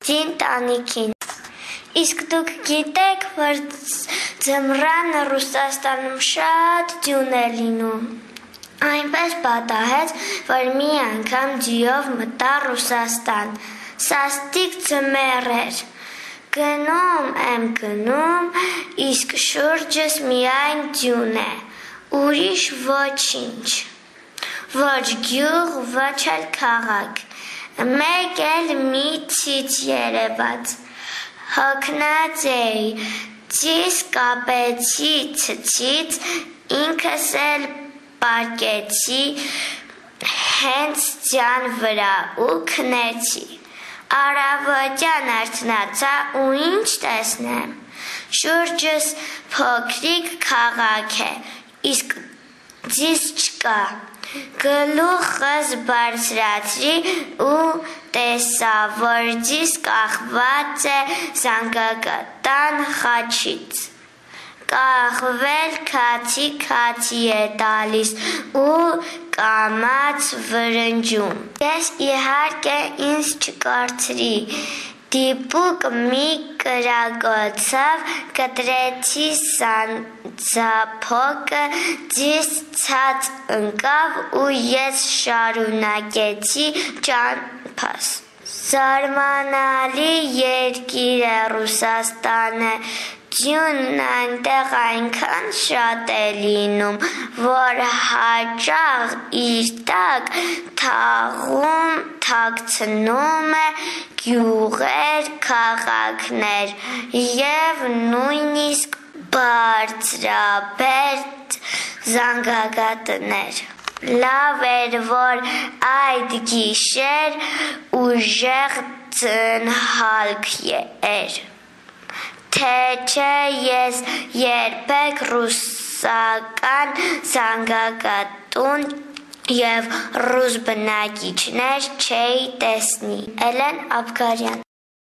Ձին տանիքին։ Իսկ դուք գիտեք, որ ձմռանը Ռուսաստանում շատ ձյուն է լինում։ Այնպես պատահեց, որ մի անգամ ձիով մտա Ռուսաստան։ Սաստիկ ձմեռ էր։ Գնում, իսկ շուրջս միայն ձյուն է, ուրիշ ոչինչ։ Ոչ գյուղ, ոչ էլ քաղաք։ Մեկ էլ մի ցից երևաց։ Հոգնած էի, ձիս կապեցի ցցից, ինքս էլ պարկեցի հենց ձյան վրա ու քնեցի։ Առավոտյան արթնացա ու ինչ տեսնեմ։ Շուրջս փոքրիկ քաղաք է, իսկ ձիս չկա։ Գլուխս բարձրացրի ու տեսա, որ ձիս կախված է զանգակատան խաչից։ Կախվել քացի է տալիս ու կամաց վրնջում։ Ես իհարկե ինձ չկորցրի, դիպուկ մի կրակոցով կտրեցի սանձափոկը, ձիս ցած ընկավ ու ես շարունակեցի ճամփաս։ Զարմանալի երկիր է Ռուսաստանը, ձյունն այնտեղ այնքան շատ է լինում, որ հաճախ իր տակ թաքցնում է գյուղեր, քաղաքներ և նույնիսկ բարձրաբերդ զանգակատներ։ Լավ էր, որ այդ գիշեր ուժեղ ծնհալք էր, թե չէ ես երբեք ռուսական զանգակատուն և ռուս բնակիչներ չէի տեսնի։ Էլեն Աբգարյան։